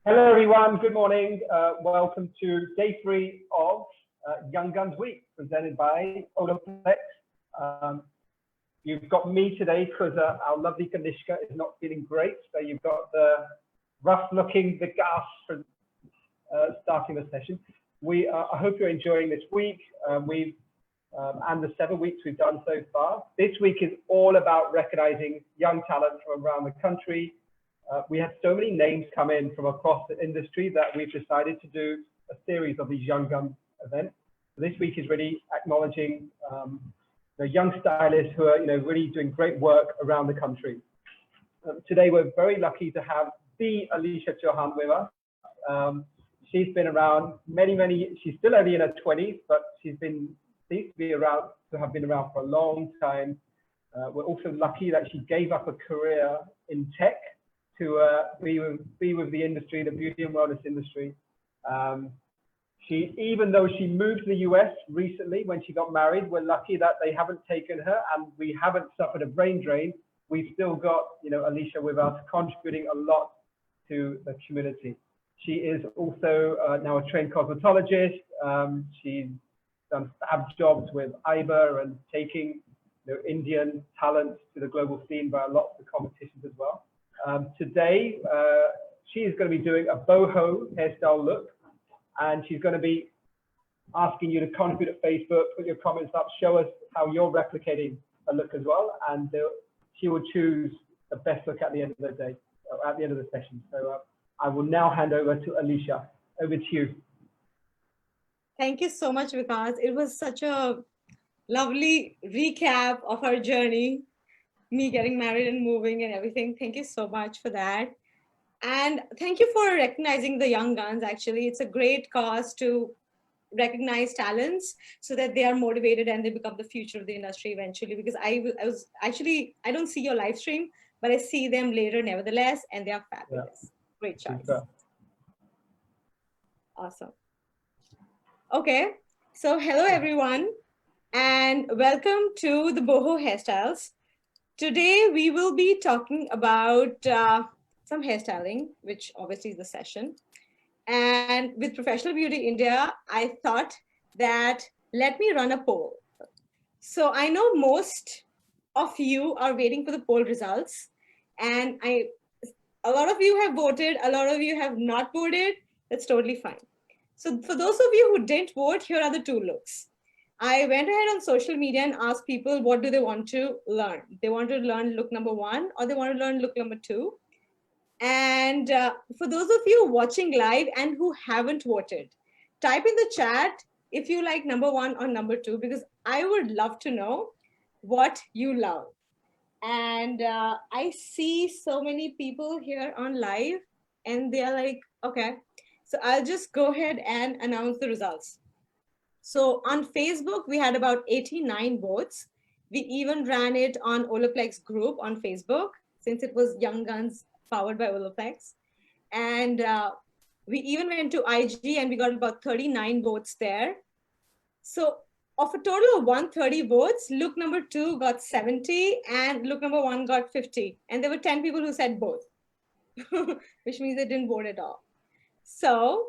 Hello, everyone. Good morning. Welcome to day 3 of Young Guns Week, presented by Olaplex. You've got me today because our lovely Kanishka is not feeling great. So you've got the rough-looking Vikas for starting the session. I hope you're enjoying this week. And the 7 weeks we've done so far. This week is all about recognizing young talent from around the country. We have so many names come in from across the industry that we've decided to do a series of these Young Guns events. This week is really acknowledging the young stylists who are really doing great work around the country. Today we're very lucky to have the Elisha Chauhan with us. She's been around she's still only in her 20s, but seems to have been around for a long time. We're also lucky that she gave up a career in tech to be with the industry, the beauty and wellness industry. Even though she moved to the US recently when she got married, we're lucky that they haven't taken her and we haven't suffered a brain drain. We've still got Elisha with us, contributing a lot to the community. She is also now a trained cosmetologist. She's done fab jobs with imbibe and taking Indian talent to the global scene by lots of competitions as well. Today, she is going to be doing a boho hairstyle look, and she's going to be asking you to contribute at Facebook, put your comments up, show us how you're replicating a look as well, and she will choose the best look at the end of the day, at the end of the session. So I will now hand over to Elisha. Over to you. Thank you so much, Vikas. It was such a lovely recap of our journey, me getting married and moving and everything. Thank you so much for that. And thank you for recognizing the young guns. Actually, it's a great cause to recognize talents so that they are motivated and they become the future of the industry eventually. Because I don't see your live stream, but I see them later nevertheless, and they are fabulous. Yeah. Great choice. Super. Awesome. Okay, so hello everyone, and welcome to the boho hairstyles. Today we will be talking about some hairstyling, which obviously is the session. And with Professional Beauty India, I thought that let me run a poll. So I know most of you are waiting for the poll results, and a lot of you have voted, a lot of you have not voted. That's totally fine. So for those of you who didn't vote, here are the 2 looks. I went ahead on social media and asked people what do they want to learn. They want to learn look number 1 or they want to learn look number 2. And for those of you watching live and who haven't voted, type in the chat if you like number 1 or number 2, because I would love to know what you love. And I see so many people here on live and they're like, okay. So I'll just go ahead and announce the results. So on Facebook, we had about 89 votes. We even ran it on Olaplex group on Facebook, since it was Young Guns powered by Olaplex. And we even went to IG and we got about 39 votes there. So of a total of 130 votes, look number 2 got 70 and look number 1 got 50. And there were 10 people who said both, which means they didn't vote at all. So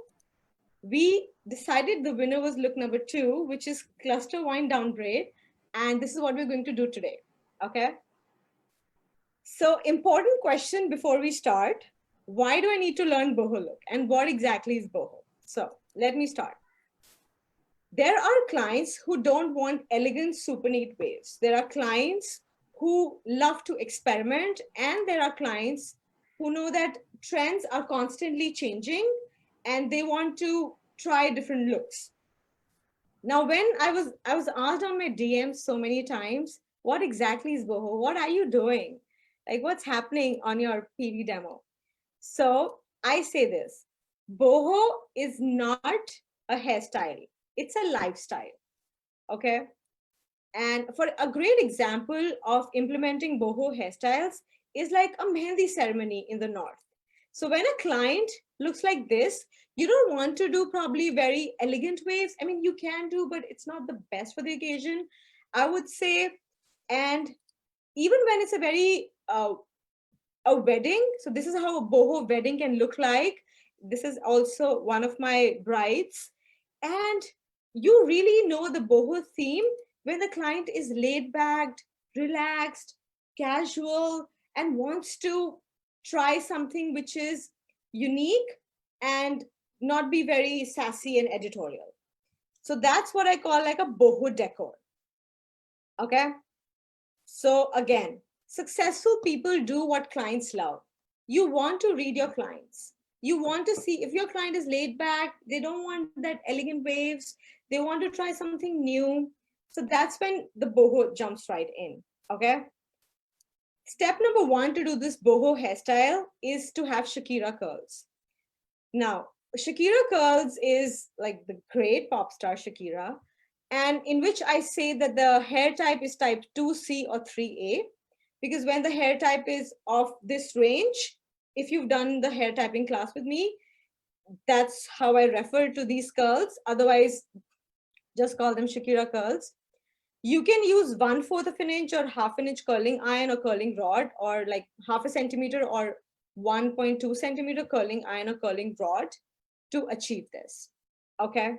we decided the winner was look number 2, which is cluster wind down braid. And this is what we're going to do today. Okay. So important question before we start. Why do I need to learn boho look? And what exactly is boho? So let me start. There are clients who don't want elegant, super neat waves. There are clients who love to experiment. And there are clients who know that trends are constantly changing and they want to try different looks. Now, when I was asked on my DMs so many times, what exactly is boho? What are you doing? Like, what's happening on your PV demo? So I say this, boho is not a hairstyle. It's a lifestyle, okay? And for a great example of implementing boho hairstyles is like a mehendi ceremony in the north. So when a client looks like this, you don't want to do probably very elegant waves. I mean, you can do, but it's not the best for the occasion, I would say. And even when it's a very a wedding, so this is how a boho wedding can look like. this is also one of my brides. And you really know the boho theme when the client is laid back, relaxed, casual, and wants to try something which is unique and not be very sassy and editorial. So that's what I call like a boho decor. Okay. So again, successful people do what clients love. You want to read your clients. You want to see if your client is laid back, they don't want that elegant waves, they want to try something new. So that's when the boho jumps right in. Okay. Step number 1 to do this boho hairstyle is to have Shakira curls. Now, Shakira curls is like the great pop star Shakira, and in which I say that the hair type is type 2C or 3A, because when the hair type is of this range, if you've done the hair typing class with me, that's how I refer to these curls. Otherwise, just call them Shakira curls. You can use 1/4 of an inch or half an inch curling iron or curling rod, or like half a centimeter or 1.2 centimeter curling iron or curling rod to achieve this. Okay.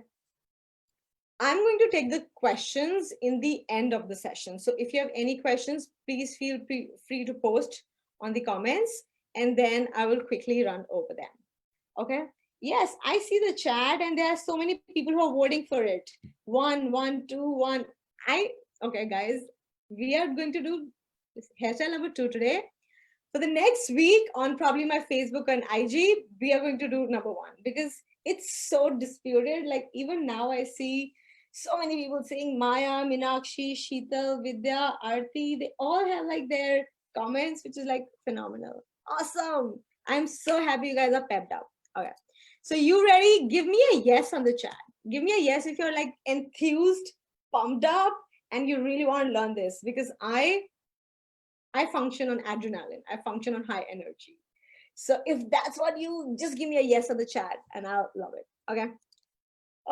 I'm going to take the questions in the end of the session. So if you have any questions, please feel free to post on the comments, and then I will quickly run over them. Okay. Yes, I see the chat and there are so many people who are voting for it. 1, 1, 2, 1. Okay, guys, we are going to do hairstyle number 2 today. For the next week on probably my Facebook and IG, we are going to do number 1 because it's so disputed. Like even now I see so many people saying Maya, Meenakshi, Sheetal, Vidya, Aarti, they all have like their comments, which is like phenomenal. Awesome. I'm so happy you guys are pepped up. Okay. So you ready? Give me a yes on the chat. Give me a yes if you're like enthused, pumped up, and you really want to learn this, because I function on adrenaline. I function on high energy. So if that's what you, just give me a yes on the chat and I'll love it. Okay.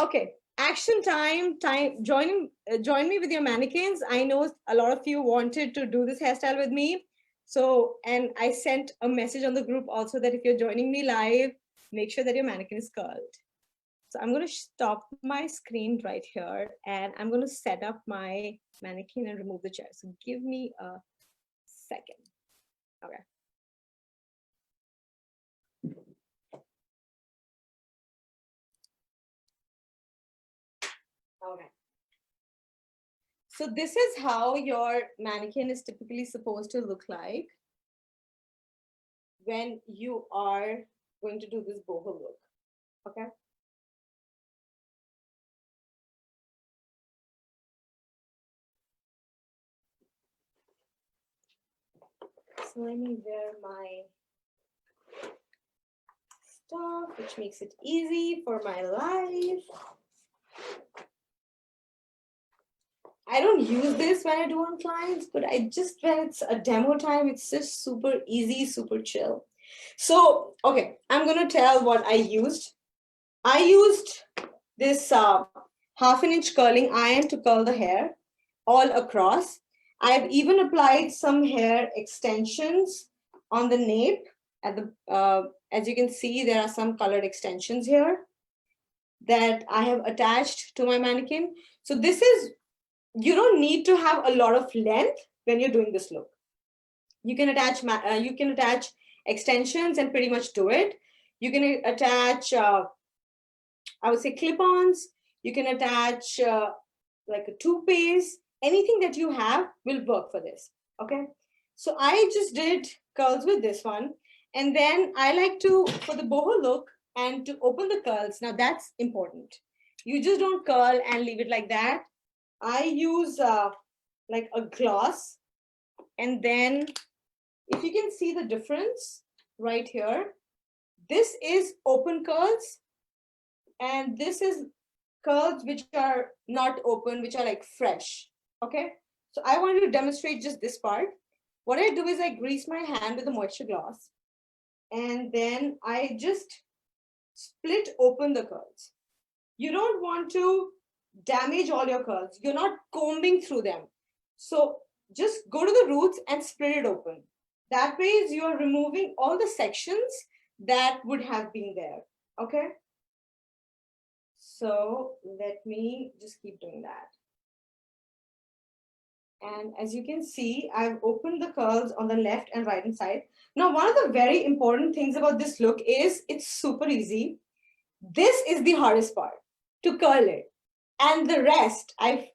Okay. Action time. Join me with your mannequins. I know a lot of you wanted to do this hairstyle with me. So, and I sent a message on the group also that if you're joining me live, make sure that your mannequin is curled. So I'm going to stop my screen right here and I'm going to set up my mannequin and remove the chair. So give me a second. Okay. Okay. So this is how your mannequin is typically supposed to look like when you are going to do this boho look. Okay. So let me wear my stuff, which makes it easy for my life. I don't use this when I do on clients, but when it's a demo time, it's just super easy, super chill. So, okay, I'm going to tell what I used. I used this half an inch curling iron to curl the hair all across. I've even applied some hair extensions on the nape. At the as you can see, there are some colored extensions here that I have attached to my mannequin. So this is, you don't need to have a lot of length when you're doing this look. You can attach extensions and pretty much do it. You can attach I would say clip-ons. You can attach like a toothpaste. Anything that you have will work for this. Okay. So I just did curls with this one. And then I like to, for the boho look and to open the curls. Now that's important. You just don't curl and leave it like that. I use like a gloss. And then if you can see the difference right here, this is open curls. And this is curls which are not open, which are like fresh. Okay. So I wanted to demonstrate just this part. What I do is I grease my hand with a moisture gloss. And then I just split open the curls. You don't want to damage all your curls. You're not combing through them. So just go to the roots and split it open. That way you're removing all the sections that would have been there. Okay. So let me just keep doing that. And as you can see, I've opened the curls on the left and right hand side. Now, one of the very important things about this look is it's super easy. This is the hardest part, to curl it. And the rest, I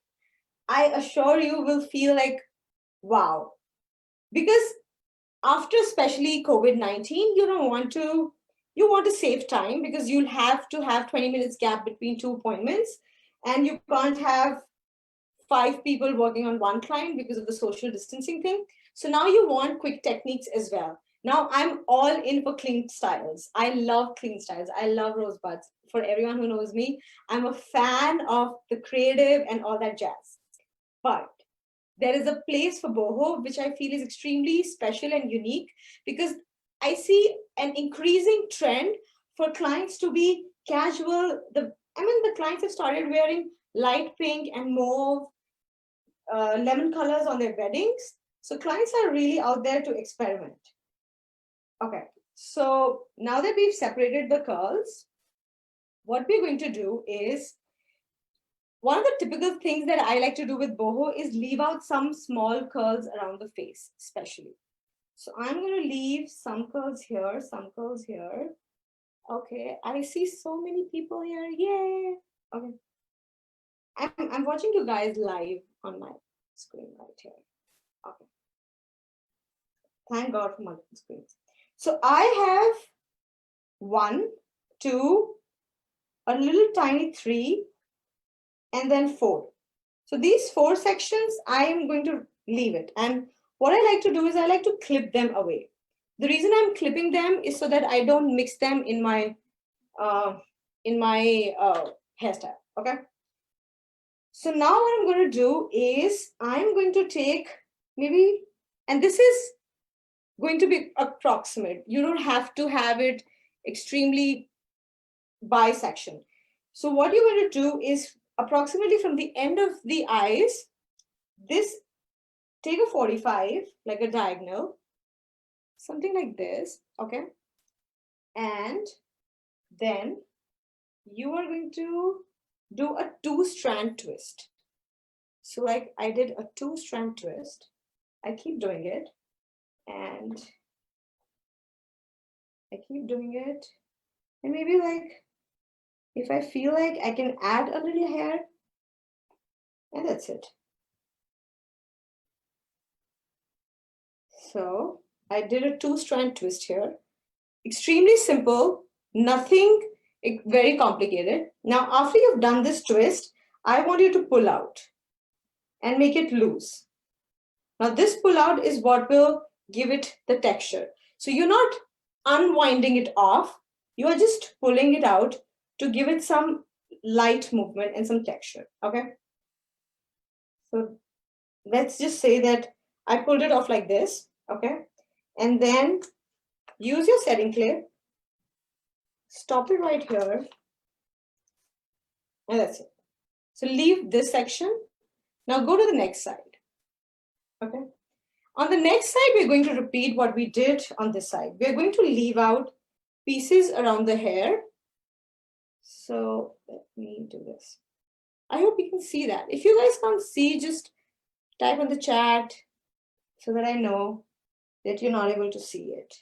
assure you, will feel like, wow. Because after especially COVID-19, you want to save time because you'll have to have 20 minutes gap between two appointments. And you can't have 5 people working on one client because of the social distancing thing. So now you want quick techniques as well. Now I'm all in for clean styles. I love clean styles. I love rosebuds. For everyone who knows me, I'm a fan of the creative and all that jazz. But there is a place for boho, which I feel is extremely special and unique because I see an increasing trend for clients to be casual. The clients have started wearing light pink and mauve, lemon colors on their weddings. So clients are really out there to experiment. Okay, so now that we've separated the curls, what we're going to do is, one of the typical things that I like to do with boho is leave out some small curls around the face, especially. So I'm going to leave some curls here, some curls here. Okay, I see so many people here. Yay! Okay. I'm watching you guys live on my screen right here. Okay. Thank God for multiple screens. So I have 1, 2, a little tiny 3, and then 4. So these 4 sections, I am going to leave it. And what I like to do is I like to clip them away. The reason I'm clipping them is so that I don't mix them in my hairstyle. Okay. So now what I'm going to do is I'm going to take maybe, and this is going to be approximate. You don't have to have it extremely bisection. So what you're going to do is approximately from the end of the eyes, this, take a 45, like a diagonal, something like this, okay? And then you are going to do a 2-strand twist. So like I did a 2-strand twist. I keep doing it and I keep doing it. And maybe like, if I feel like I can add a little hair, and that's it. So I did a 2-strand twist here. Extremely simple, nothing very complicated. Now, after you've done this twist, I want you to pull out and make it loose. Now, this pull out is what will give it the texture. So you're not unwinding it off, you are just pulling it out to give it some light movement and some texture, okay? So let's just say that I pulled it off like this, okay? And then use your setting clip, stop it right here, and that's it. So leave this section. Now go to the next side, okay? On the next side, we're going to repeat what we did on this side. We're going to leave out pieces around the hair. So let me do this. I hope you can see that. If you guys can't see, just type on the chat so that I know that you're not able to see it.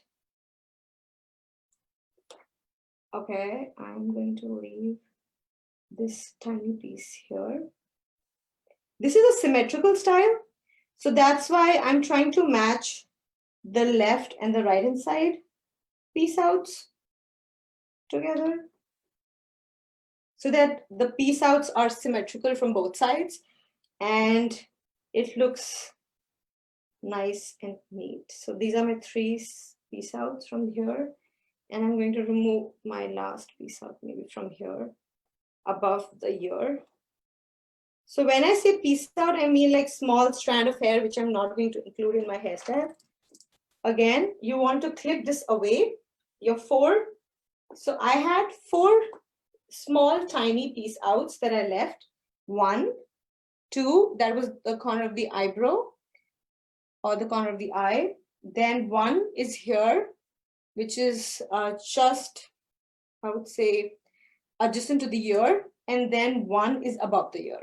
Okay, I'm going to leave this tiny piece here. This is a symmetrical style. So that's why I'm trying to match the left and the right hand side piece outs together so that the piece outs are symmetrical from both sides and it looks nice and neat. So these are my 3 piece outs from here, and I'm going to remove my last piece out maybe from here above the ear. So when I say piece out, I mean like small strand of hair, which I'm not going to include in my hairstyle. Again, you want to clip this away, your 4. So I had 4 small tiny piece outs that I left. 1, 2, that was the corner of the eyebrow or the corner of the eye. Then 1 is here, which is just I would say, adjacent to the ear, and then one is above the ear.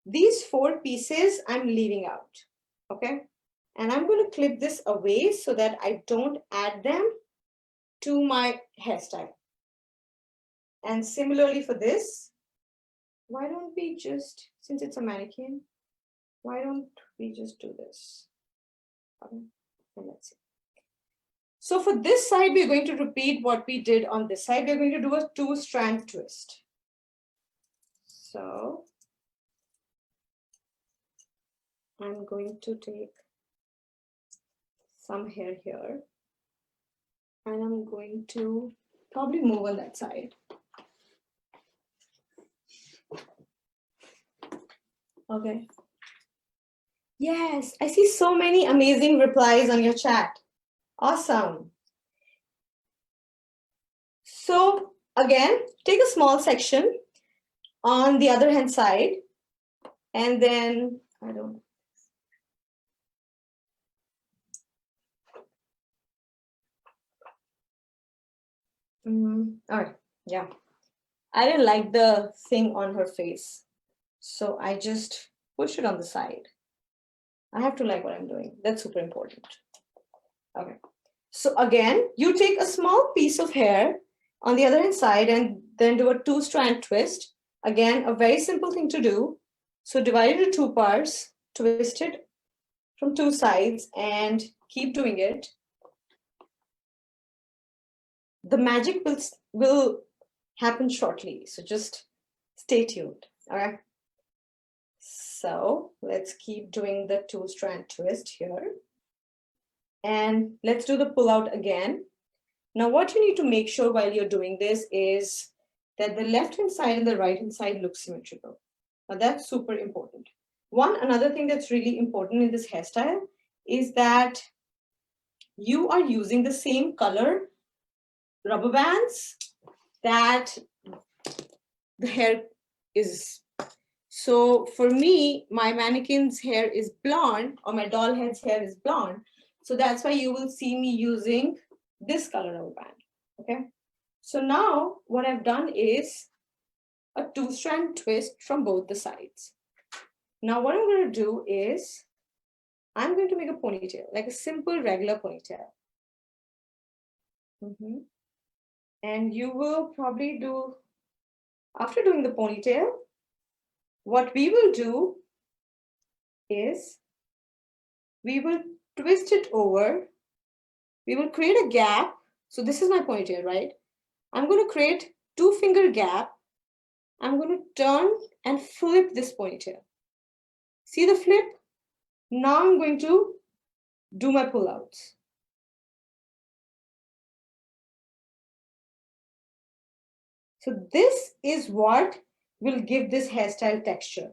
These 4 pieces I'm leaving out, okay? And I'm going to clip this away so that I don't add them to my hairstyle. And similarly for this, why don't we just, since it's a mannequin, why don't we just do this? Okay, and let's see. So for this side, we're going to repeat what we did on this side. We're going to do a 2-strand twist. So I'm going to take some hair here, and I'm going to probably move on that side. Okay. Yes, I see so many amazing replies on your chat. Awesome. So again, take a small section on the other hand side, and then I don't. All right, yeah. I didn't like the thing on her face, so I just push it on the side. I have to like what I'm doing. That's super important. Okay. So again, you take a small piece of hair on the other hand side and then do a 2-strand twist. Again, a very simple thing to do. So divide it into 2 parts, twist it from 2 sides and keep doing it. The magic will happen shortly. So just stay tuned. All right. So let's keep doing the 2-strand twist here. And let's do the pull out again. Now, what you need to make sure while you're doing this is that the left-hand side and the right-hand side look symmetrical. Now, that's super important. Another thing that's really important in this hairstyle is that you are using the same color rubber bands that the hair is. So for me, my mannequin's hair is blonde, or my doll head's hair is blonde. So that's why you will see me using this color rubber band. Okay. So now what I've done is a 2-strand twist from both the sides. Now what I'm going to do is I'm going to make a ponytail, like a simple regular ponytail. And you will probably do, after doing the ponytail, what we will do is we will twist it over. We will create a gap. So this is my ponytail, right? I'm going to create 2-finger gap. I'm going to turn and flip this ponytail. See the flip? Now I'm going to do my pullouts. So this is what will give this hairstyle texture.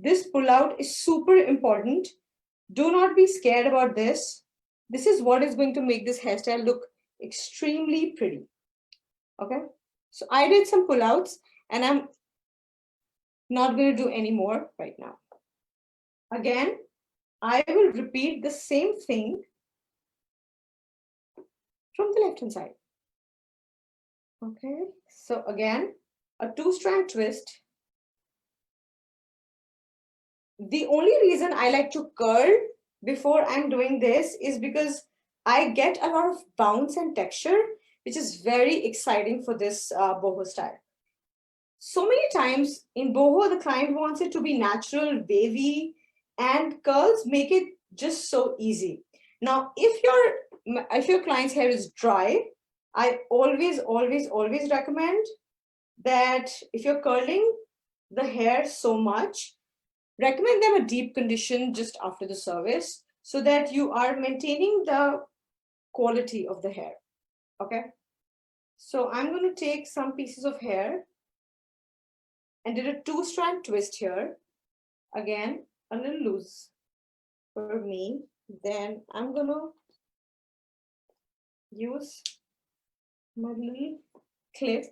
This pullout is super important. Do not be scared about this. This is what is going to make this hairstyle look extremely pretty. Okay, so I did some pullouts and I'm not going to do any more right now. Again, I will repeat the same thing from the left hand side. Okay, so again, a 2-strand twist. The only reason I like to curl before I'm doing this is because I get a lot of bounce and texture, which is very exciting for this boho style. So many times in boho, the client wants it to be natural, wavy, and curls make it just so easy. Now, if your client's hair is dry, I always recommend that if you're curling the hair so much, recommend them a deep condition just after the service so that you are maintaining the quality of the hair. Okay. So I'm going to take some pieces of hair and did a 2-strand twist here. Again, a little loose for me. Then I'm going to use my little clip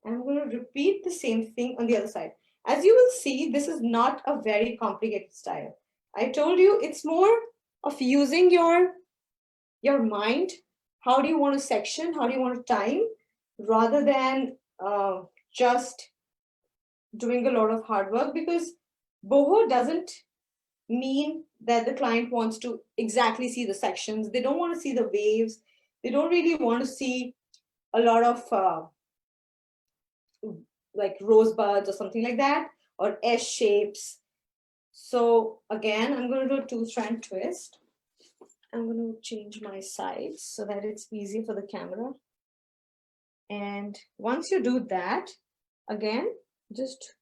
and I'm going to repeat the same thing on the other side. As you will see, this is not a very complicated style. I told you it's more of using your mind. How do you want to section? How do you want to time? rather than just doing a lot of hard work, because boho doesn't mean that the client wants to exactly see the sections. They don't want to see the waves. They don't really want to see a lot of like rosebuds or something like that, or S shapes. So again, I'm going to do a 2-strand twist. I'm going to change my sides so that it's easy for the camera. And once you do that, again, just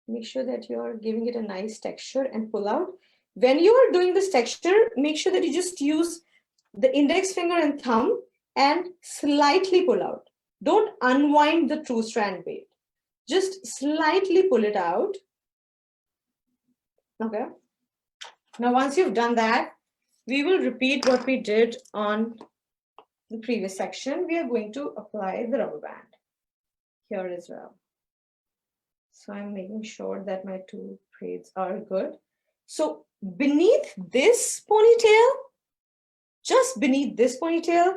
make sure that you're giving it a nice texture and pull out. When you are doing this texture, make sure that you just use the index finger and thumb and slightly pull out. Don't unwind the 2-strand braid. Just slightly pull it out. Okay. Now, once you've done that, we will repeat what we did on the previous section. We are going to apply the rubber band here as well. So I'm making sure that my 2 braids are good. So beneath this ponytail, just beneath this ponytail,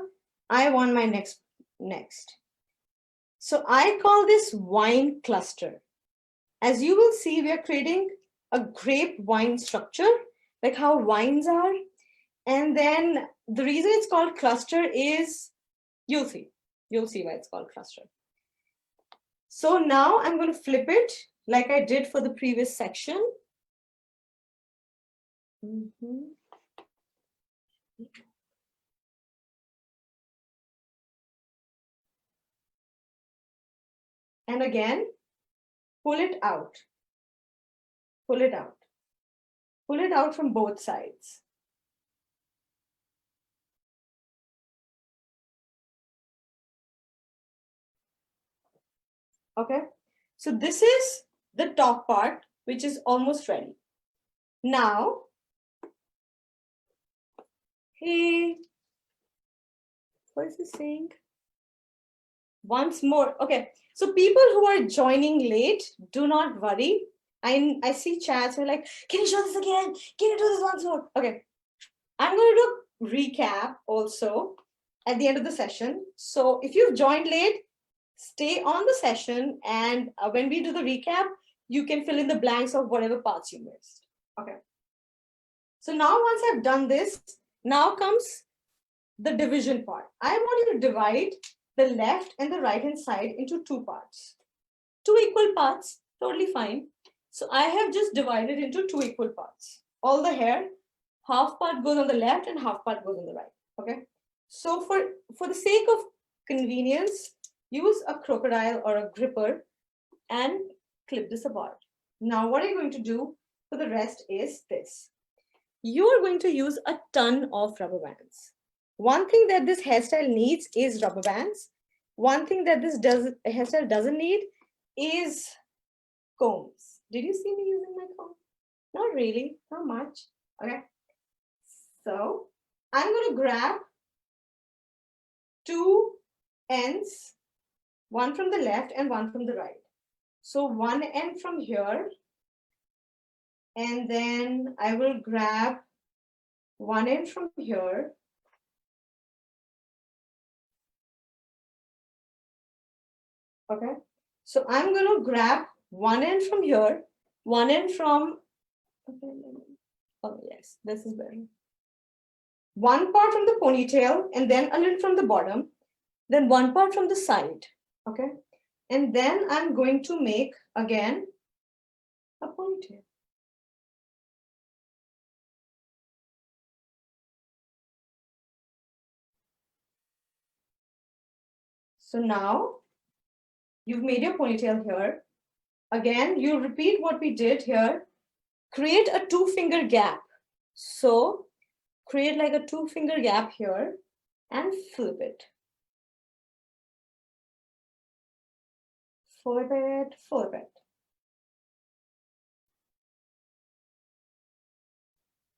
I want my next. So I call this wine cluster. As you will see, we are creating a grape wine structure, like how wines are. And then the reason it's called cluster is, you'll see why it's called cluster. So now I'm going to flip it like I did for the previous section. And again, pull it out. Pull it out. Pull it out from both sides. Okay, so this is the top part, which is almost ready. Now, hey, what is this saying? Once more. Okay, so people who are joining late, do not worry. I see chats who are like, can you show this again? Can you do this once more? Okay, I'm going to do a recap also at the end of the session. So if you've joined late, stay on the session, and when we do the recap, you can fill in the blanks of whatever parts you missed. Okay. So now once I've done this, now comes the division part. I want you to divide the left and the right hand side into 2 parts. 2 equal parts, totally fine. So I have just divided into 2 equal parts. All the hair, half part goes on the left and half part goes on the right. Okay. So for the sake of convenience, use a crocodile or a gripper and clip this apart. Now what I'm going to do for the rest is this. You are going to use a ton of rubber bands. One thing that this hairstyle needs is rubber bands. One thing that this hairstyle doesn't need is combs. Did you see me using my comb? Not really, not much. Okay. So I'm going to grab 2 ends, one from the left and one from the right. So one end from here, and then I will grab one end from here. Okay, so I'm going to grab one end from here, one end from, oh yes, this is better. One part from the ponytail, and then a little from the bottom, then one part from the side. Okay, and then I'm going to make again a ponytail. So now you've made your ponytail here. Again, you repeat what we did here. Create a 2-finger gap. So create like a 2-finger gap here and flip it. Flip it, flip it.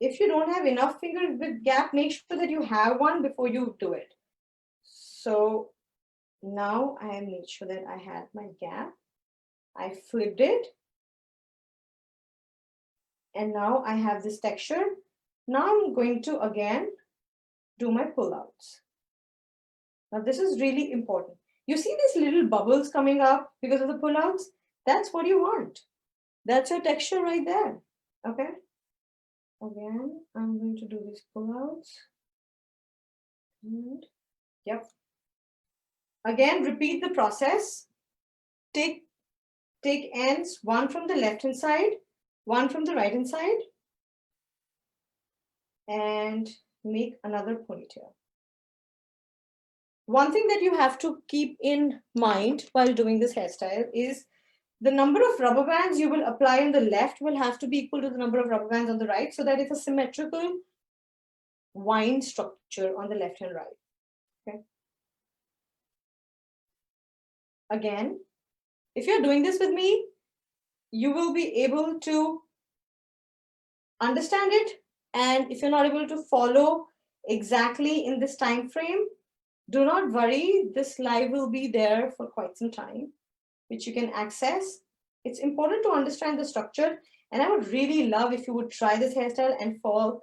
If you don't have enough finger with gap, make sure that you have one before you do it. So now I made sure that I had my gap. I flipped it. And now I have this texture. Now I'm going to again do my pullouts. Now this is really important. You see these little bubbles coming up because of the pullouts? That's what you want. That's your texture right there. Okay. Again, I'm going to do these pullouts. And yep. Again, repeat the process. Take ends, one from the left hand side, one from the right hand side, and make another ponytail. One thing that you have to keep in mind while doing this hairstyle is the number of rubber bands you will apply on the left will have to be equal to the number of rubber bands on the right, so that it's a symmetrical wind structure on the left and right. Okay. Again, if you're doing this with me, you will be able to understand it. And if you're not able to follow exactly in this time frame, do not worry. This live will be there for quite some time, which you can access. It's important to understand the structure. And I would really love if you would try this hairstyle and fall.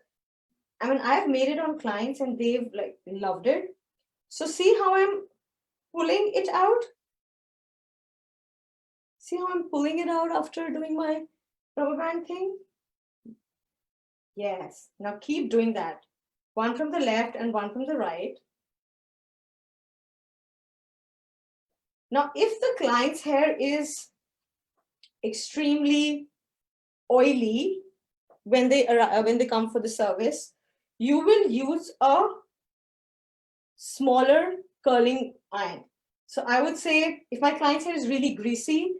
I mean, I've made it on clients and they've like loved it. So see how I'm pulling it out? See how I'm pulling it out after doing my rubber band thing? Yes. Now keep doing that. One from the left and one from the right. Now, if the client's hair is extremely oily when they come for the service, you will use a smaller curling iron. So I would say if my client's hair is really greasy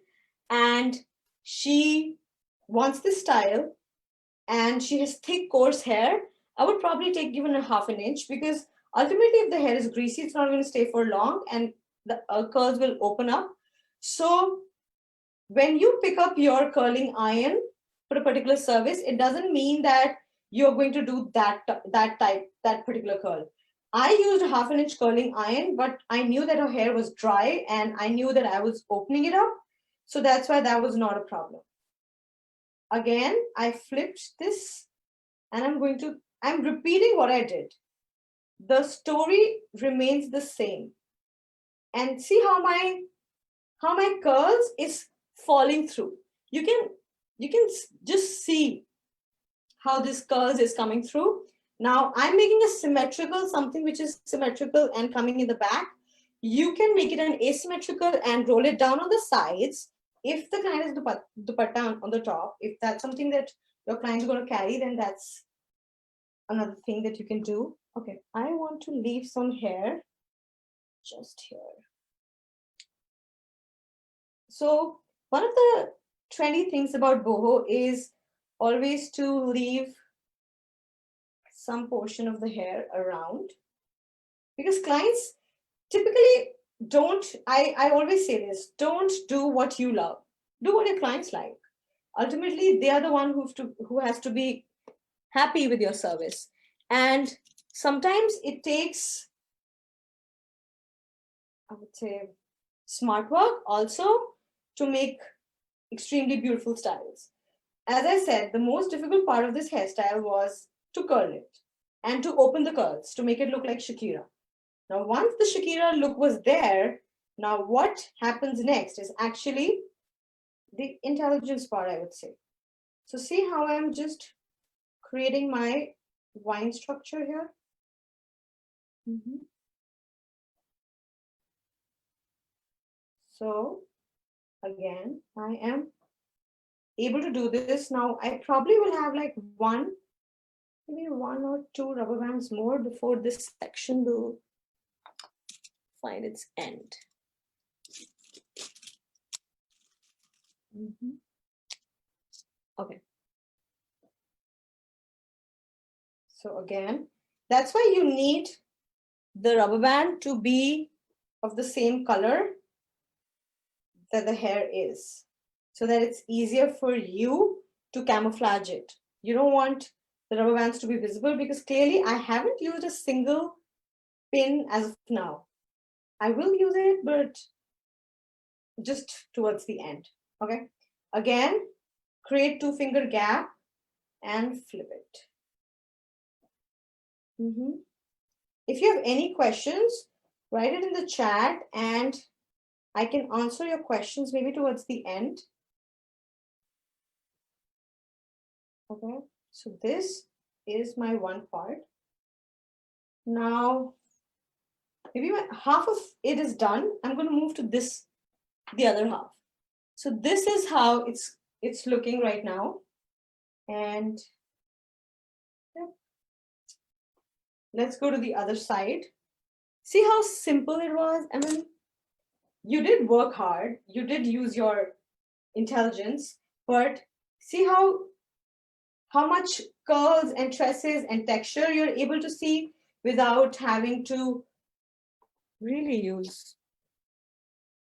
and she wants this style and she has thick coarse hair, I would probably take even a ½ inch, because ultimately if the hair is greasy, it's not going to stay for long and the curls will open up. So when you pick up your curling iron for a particular service, it doesn't mean that you're going to do that particular curl. I used a ½ inch curling iron, but I knew that her hair was dry and I knew that I was opening it up. So that's why that was not a problem. Again, I flipped this and I'm repeating what I did. The story remains the same. And see how my curls is falling through. You can just see how this curls is coming through. Now I'm making a symmetrical, something which is symmetrical and coming in the back. You can make it an asymmetrical and roll it down on the sides. If the client is dupatta on the top, if that's something that your client is going to carry, then that's another thing that you can do. Okay, I want to leave some hair just here. So one of the trendy things about boho is always to leave some portion of the hair around, because clients typically don't, I always say this, don't do what you love, do what your clients like. Ultimately, they are the one who has to be happy with your service. And sometimes it takes, I would say, smart work also to make extremely beautiful styles. As I said, the most difficult part of this hairstyle was to curl it and to open the curls to make it look like Shakira. Now, once the Shakira look was there, now what happens next is actually the intelligence part, I would say. So see how I'm just creating my wine structure here? So again, I am able to do this. Now I probably will have like maybe 1 or 2 rubber bands more before this section will find its end. Okay. So again, that's why you need the rubber band to be of the same color that the hair is, so that it's easier for you to camouflage it. You don't want the rubber bands to be visible, because clearly I haven't used a single pin as of now. I will use it, but just towards the end. Okay. Again, create 2-finger gap and flip it. If you have any questions, write it in the chat and I can answer your questions maybe towards the end. Okay, so this is my one part. Now, maybe half of it is done. I'm going to move to this, the other half. So this is how it's looking right now. And yeah. Let's go to the other side. See how simple it was? I mean, you did work hard. You did use your intelligence, but see how much curls and tresses and texture you're able to see without having to really use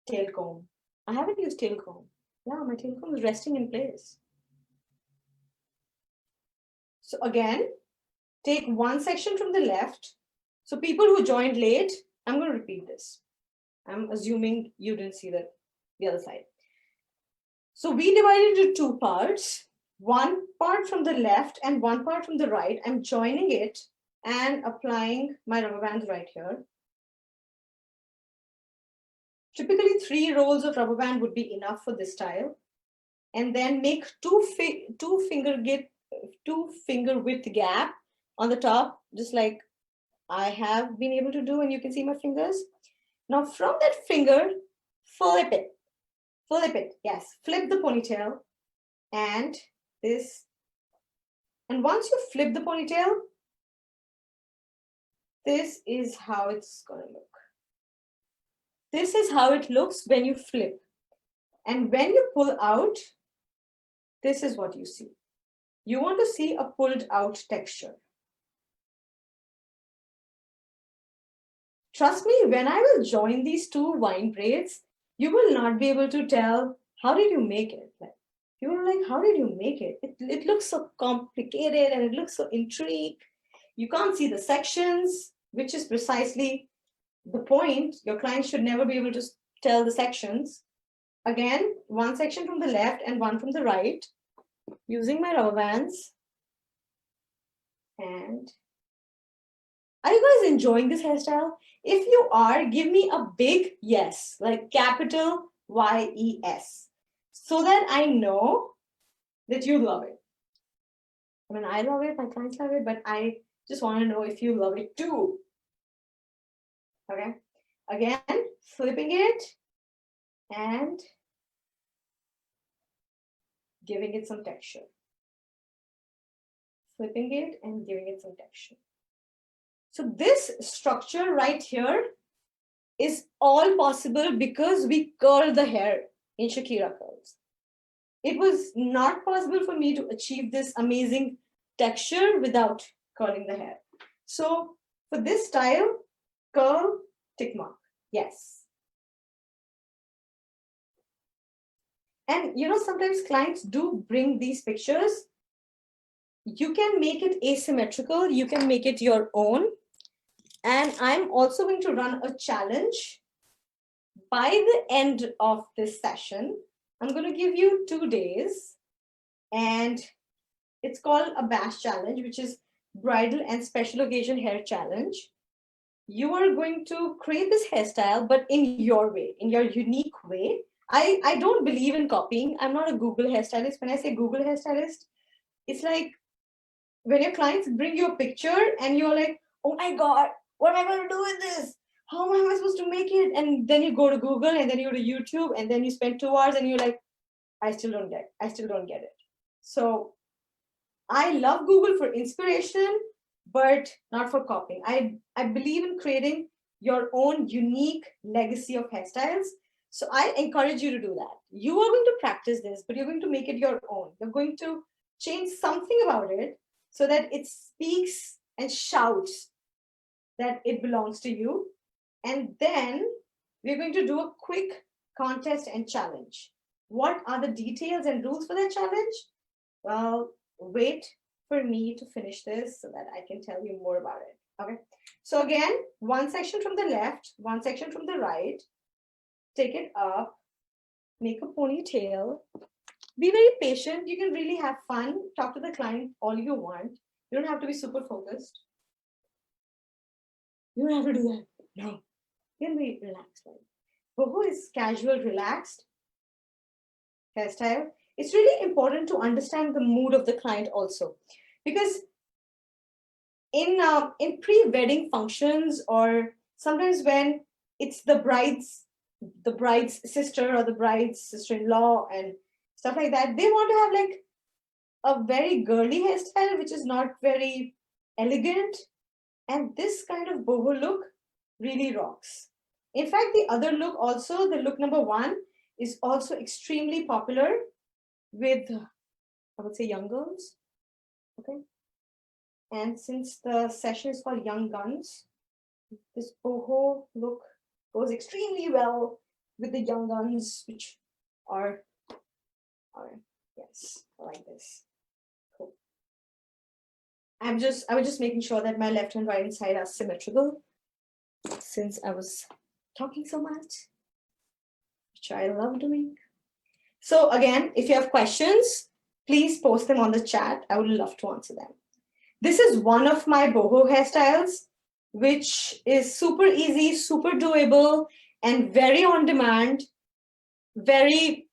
tail comb. I haven't used tail comb. Yeah, my tail comb is resting in place. So again, take one section from the left. So people who joined late, I'm going to repeat this. I'm assuming you didn't see the other side. So we divided into two parts, one part from the left and one part from the right. I'm joining it and applying my rubber bands right here. Typically 3 rolls of rubber band would be enough for this style. And then make two finger width gap on the top, just like I have been able to do, and you can see my fingers. Now from that finger, flip it, yes, flip the ponytail and this. And once you flip the ponytail, this is how it's going to look. This is how it looks when you flip. And when you pull out, this is what you see. You want to see a pulled out texture. Trust me, when I will join these two wine braids, you will not be able to tell, how did you make it? Like, you were like, how did you make it? It looks so complicated and it looks so intrigued. You can't see the sections, which is precisely the point. Your client should never be able to tell the sections. Again, one section from the left and one from the right, using my rubber bands. And are you guys enjoying this hairstyle? If you are, give me a big yes, like capital YES, so that I know that you love it. I mean, I love it, my clients love it, but I just want to know if you love it too. Okay, again, flipping it and giving it some texture. Flipping it and giving it some texture. So this structure right here is all possible because we curl the hair in Shakira curls. It was not possible for me to achieve this amazing texture without curling the hair. So for this style, curl, tick mark, yes. And you know, sometimes clients do bring these pictures. You can make it asymmetrical, you can make it your own. And I'm also going to run a challenge. By the end of this session, I'm going to give you 2 days, and it's called a bash challenge, which is bridal and special occasion hair challenge. You are going to create this hairstyle, but in your way, in your unique way. I don't believe in copying. I'm not a Google hairstylist. When I say Google hairstylist, it's like when your clients bring you a picture and you're like, oh my God, what am I going to do with this? How am I supposed to make it? And then you go to Google and then you go to YouTube and then you spend 2 hours and you're like, I still don't get it. So I love Google for inspiration, but not for copying. I believe in creating your own unique legacy of hairstyles. So I encourage you to do that. You are going to practice this, but you're going to make it your own. You're going to change something about it so that it speaks and shouts that it belongs to you. And then we're going to do a quick contest and challenge. What are the details and rules for that challenge? Well, wait for me to finish this so that I can tell you more about it. Okay. So again, one section from the left, one section from the right. Take it up, make a ponytail. Be very patient. You can really have fun. Talk to the client all you want. You don't have to be super focused. You don't have to do that. No. You can be relaxed. Right? boho is casual, relaxed hairstyle. It's really important to understand the mood of the client also, because in pre-wedding functions, or sometimes when it's the bride's sister or the bride's sister-in-law and stuff like that, they want to have like a very girly hairstyle which is not very elegant, and this kind of boho look really rocks. In fact, the other look also, the look number 1, is also extremely popular with, I would say, young girls. Okay. And since the session is called Young Guns, this boho look goes extremely well with the young guns, which are yes, I like this. Cool. I was just making sure that my left and right hand side are symmetrical, since I was talking so much, which I love doing. So again, if you have questions, please post them on the chat. I would love to answer them. This is one of my boho hairstyles, which is super easy, super doable, and very on demand, very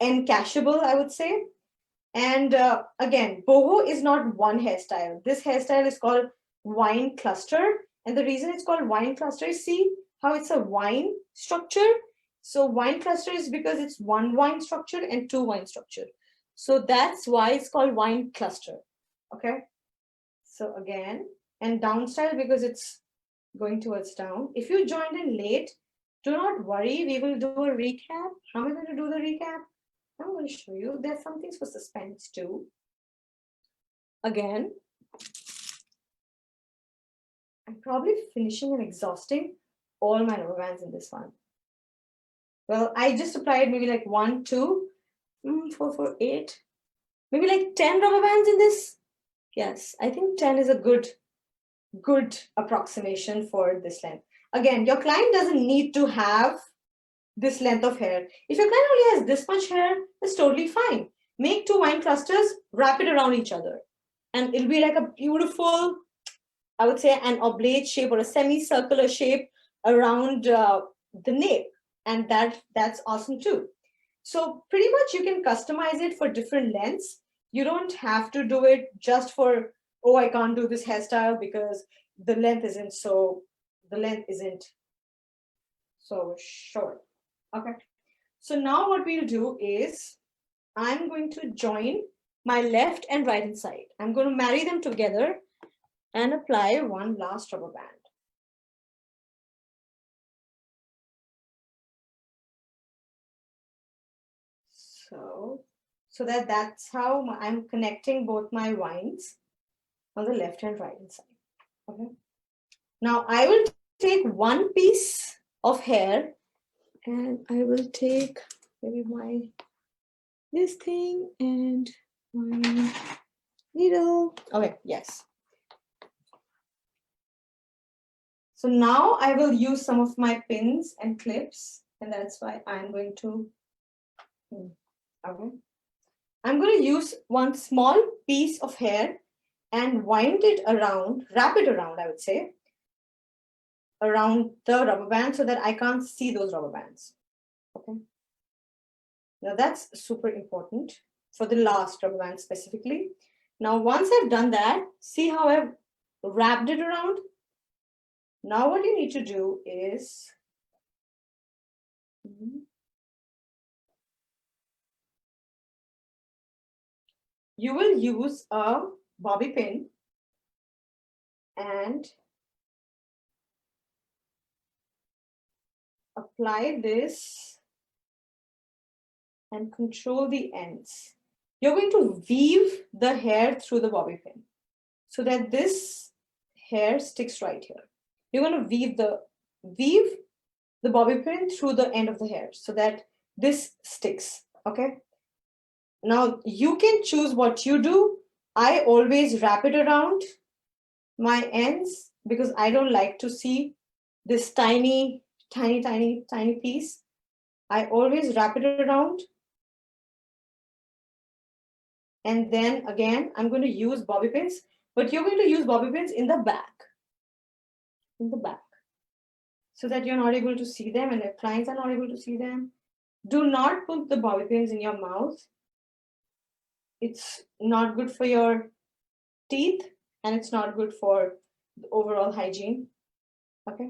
encashable, I would say. And again, boho is not one hairstyle. This hairstyle is called wine cluster. And the reason it's called wine cluster is, see how it's a wine structure. So wine cluster is because it's one wine structure and two wine structure. So that's why it's called wine cluster. Okay. So again, and down style because it's going towards down. If you joined in late, do not worry. We will do a recap. How am I going to do the recap? I'm going to show you. There's some things for suspense too. Again, I'm probably finishing and exhausting all my rubber bands in this one. Well, I just applied maybe like 1, 2, 4, 4, 8, maybe like 10 rubber bands in this. Yes, I think 10 is a good approximation for this length. Again, your client doesn't need to have this length of hair. If your client only has this much hair, that's totally fine. Make 2 wine clusters, wrap it around each other, and it'll be like a beautiful, I would say, an oblate shape or a semicircular shape around the nape, and that's awesome too. So pretty much you can customize it for different lengths. You don't have to do it just for, oh, I can't do this hairstyle because the length isn't so short. Okay. So now what we'll do is I'm going to join my left and right hand side. I'm going to marry them together and apply one last rubber band. So that's how I'm connecting both my wines on the left and right hand side. Okay. Now I will take one piece of hair and I will take maybe this thing and my needle. Okay, yes. So now I will use some of my pins and clips, and that's why I'm going to, okay. I'm going to use one small piece of hair and wind it around, wrap it around, I would say, around the rubber band so that I can't see those rubber bands. Okay. Now that's super important for the last rubber band specifically. Now, once I've done that, see how I've wrapped it around? Now what you need to do is you will use a bobby pin and apply this and control the ends. You're going to weave the hair through the bobby pin so that this hair sticks right here. You're going to weave the bobby pin through the end of the hair so that this sticks. Okay. Now you can choose what you do. I always wrap it around my ends because I don't like to see this tiny piece. I always wrap it around. And then again, I'm going to use bobby pins, but you're going to use bobby pins in the back. so that you're not able to see them and the clients are not able to see them. Do not put the bobby pins in your mouth. It's not good for your teeth and it's not good for the overall hygiene. Okay.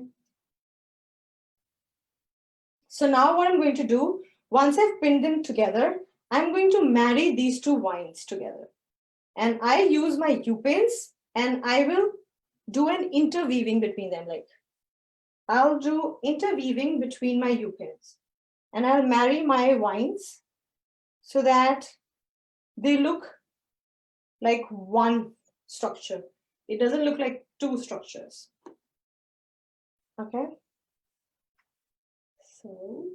So now what I'm going to do, once I've pinned them together, I'm going to marry these two wines together. And I use my U-pins and I will do an interweaving between them. Like I'll do interweaving between my U-pins and I'll marry my wines so that they look like one structure. It doesn't look like two structures. Okay. So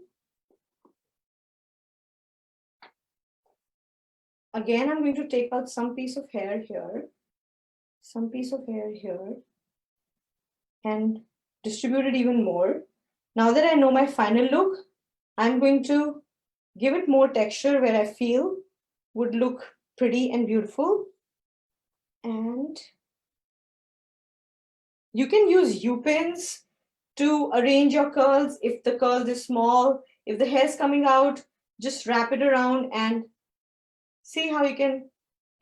again, I'm going to take out some piece of hair here, some piece of hair here, and distribute it even more. Now that I know my final look, I'm going to give it more texture where I feel would look pretty and beautiful. And you can use U-pins to arrange your curls. If the curls is small, if the hair is coming out, just wrap it around and see how you can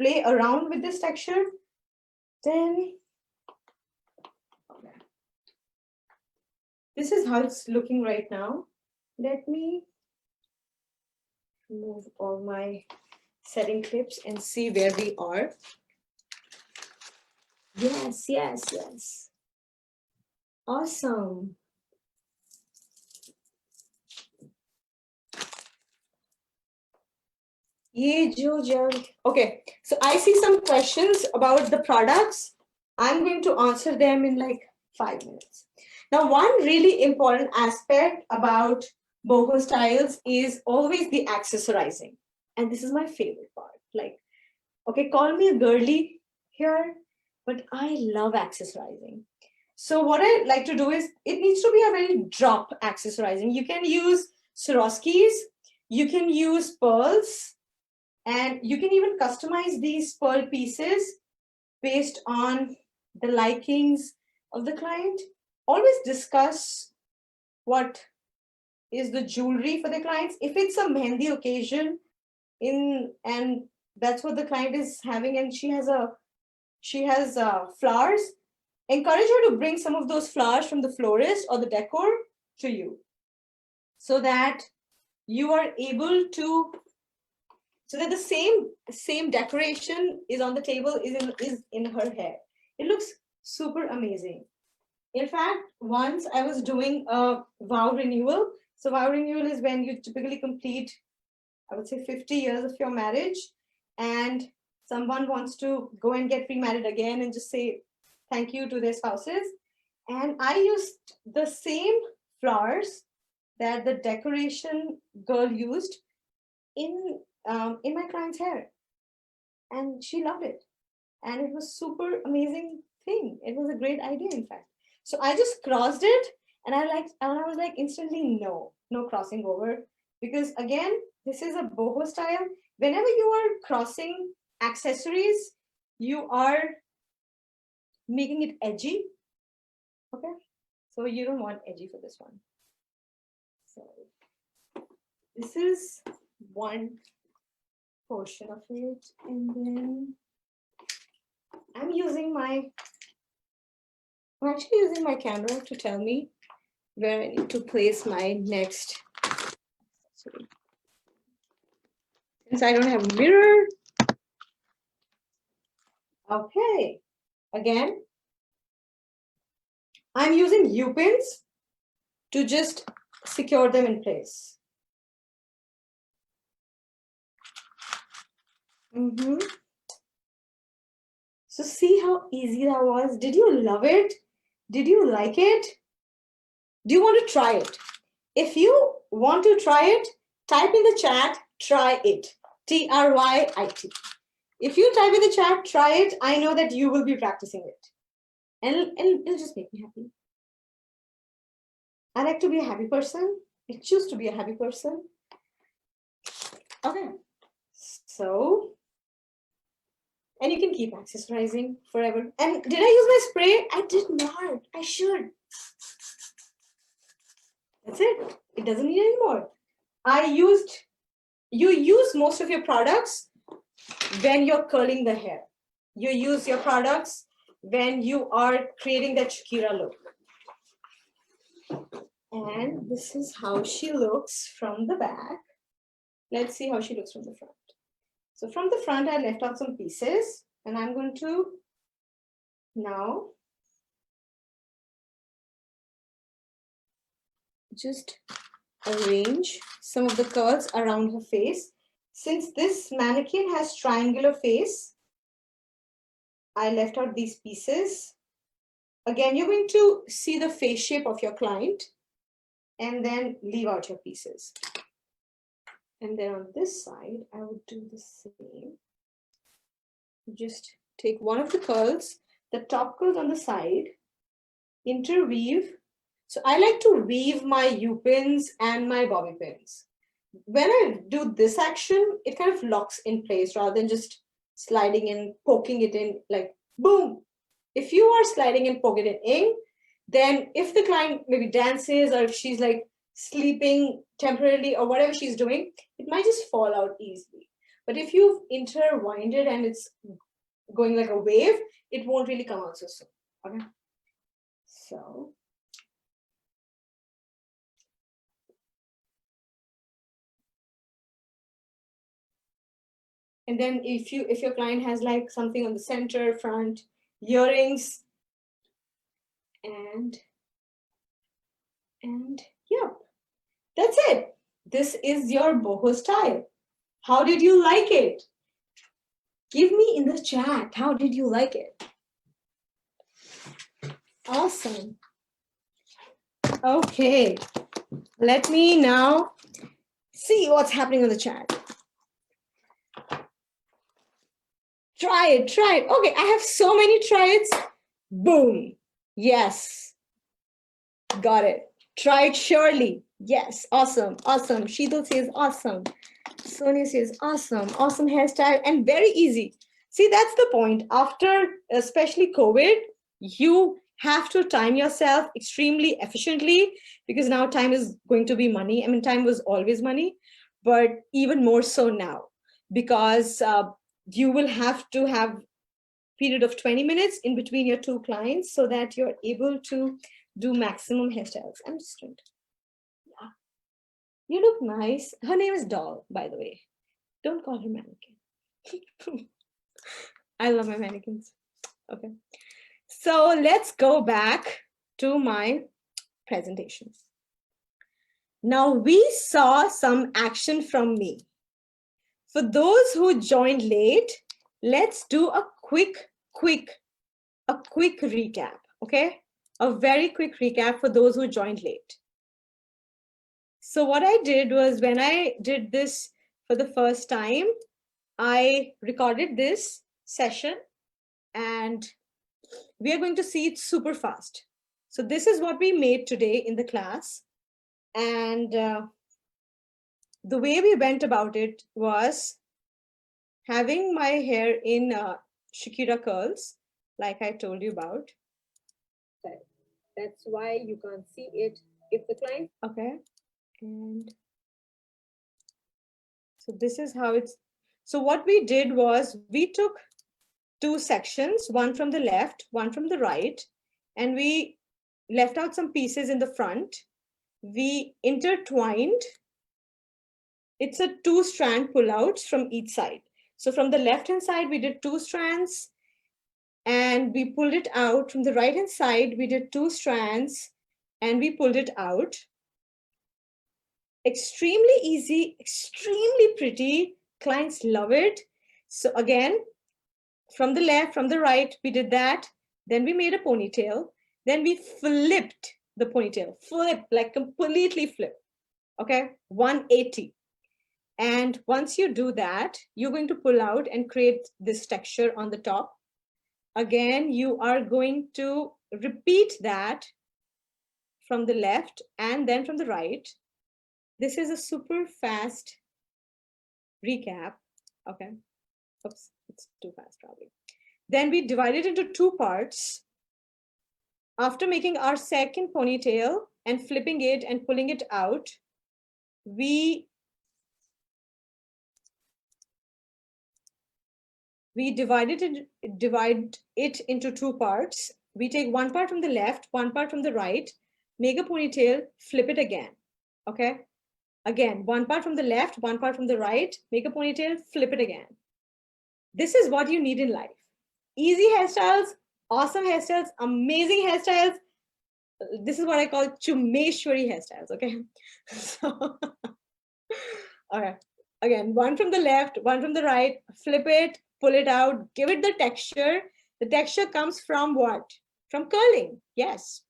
play around with this texture. Then this is how it's looking right now. Let me remove all my setting clips and see where we are. Yes, yes, yes. Awesome. Okay, so I see some questions about the products. I'm going to answer them in like 5 minutes. Now, one really important aspect about boho styles is always the accessorizing. And this is my favorite part. Like, okay, call me a girly here, but I love accessorizing. So what I like to do is, it needs to be a very drop accessorizing. You can use Swarovskis, you can use pearls, and you can even customize these pearl pieces based on the likings of the client. Always discuss what is the jewelry for the clients. If it's a mehendi occasion and that's what the client is having, and she has flowers, encourage her to bring some of those flowers from the florist or the decor to you, so that you are able to, so that the same decoration is on the table, is in her hair. It looks super amazing. In fact, once I was doing a vow renewal. So vow renewal is when you typically complete, I would say, 50 years of your marriage, and someone wants to go and get remarried again and just say thank you to their spouses. And I used the same flowers that the decoration girl used in my client's hair, and she loved it, and it was super amazing thing. It was a great idea, in fact. So I just crossed it, and I was like instantly, no crossing over, because again, this is a boho style. Whenever you are crossing accessories, you are making it edgy. Okay, so you don't want edgy for this one. So this is one portion of it, and then I'm actually using my camera to tell me where I need to place my next. Since I don't have a mirror. Okay, again, I'm using U-pins to just secure them in place. So see how easy that was? Did you love it? Did you like it? Do you want to try it? If you want to try it, type in the chat, try it. TRYIT. If you type in the chat, try it, I know that you will be practicing it. And it'll just make me happy. I like to be a happy person. I choose to be a happy person. Okay. So, and you can keep accessorizing forever. And did I use my spray? I did not. I should. That's it. It doesn't need any more. You use most of your products when you're curling the hair. You use your products when you are creating that Shakira look. And this is how she looks from the back. Let's see how she looks from the front. So from the front, I left out some pieces, and I'm going to now just arrange some of the curls around her face. Since this mannequin has triangular face, I left out these pieces. Again, you're going to see the face shape of your client and then leave out your pieces. And then on this side, I would do the same. Just take one of the curls, the top curls on the side, interweave. So I like to weave my U-pins and my bobby pins. When I do this action, it kind of locks in place rather than just sliding in, poking it in like boom. If you are sliding and poking it in, then if the client maybe dances or if she's like sleeping temporarily or whatever she's doing, it might just fall out easily. But if you've intertwined it and it's going like a wave, it won't really come out so soon. Okay. So and then if your client has like something on the center, front, earrings, and yeah, that's it. This is your boho style. How did you like it? Give me in the chat, how did you like it? Awesome. Okay, let me now see what's happening on the chat. Try it. Okay, I have so many tries. Boom. Yes. Got it. Try it surely. Yes. Awesome. Sheetal says awesome. Sonia says awesome. Awesome hairstyle and very easy. See, that's the point. After especially COVID, you have to time yourself extremely efficiently because now time is going to be money. I mean, time was always money, but even more so now because you will have to have period of 20 minutes in between your two clients so that you're able to do maximum hairstyles. I'm just trying to, yeah. You look nice. Her name is Doll, by the way. Don't call her mannequin. I love my mannequins. Okay. So let's go back to my presentation. Now we saw some action from me. For those who joined late, let's do a quick recap, okay? A very quick recap for those who joined late. So what I did was when I did this for the first time, I recorded this session and we are going to see it super fast. So this is what we made today in the class. And the way we went about it was having my hair in Shakira curls, like I told you about. That's why you can't see it if the client. Okay. And so this is how it's. So what we did was we took two sections, one from the left, one from the right, and we left out some pieces in the front. We intertwined. It's a 2-strand pullouts from each side. So from the left-hand side, we did 2 strands and we pulled it out. From the right-hand side, we did 2 strands and we pulled it out. Extremely easy, extremely pretty. Clients love it. So again, from the left, from the right, we did that. Then we made a ponytail. Then we flipped the ponytail, like completely flip. Okay, 180. And once you do that, you're going to pull out and create this texture on the top. Again, you are going to repeat that from the left and then from the right. This is a super fast recap. Okay. Oops, it's too fast probably. Then we divide it into 2 parts. After making our second ponytail, and flipping it and pulling it out, we divide it into two parts. We take one part from the left, one part from the right, make a ponytail, flip it again. Okay. Again, one part from the left, one part from the right, make a ponytail, flip it again. This is what you need in life. Easy hairstyles, awesome hairstyles, amazing hairstyles. This is what I call Chumeshwari hairstyles. Okay. So, all right. Again, one from the left, one from the right, flip it, pull it out, give it the texture. The texture comes from what? From curling. Yes.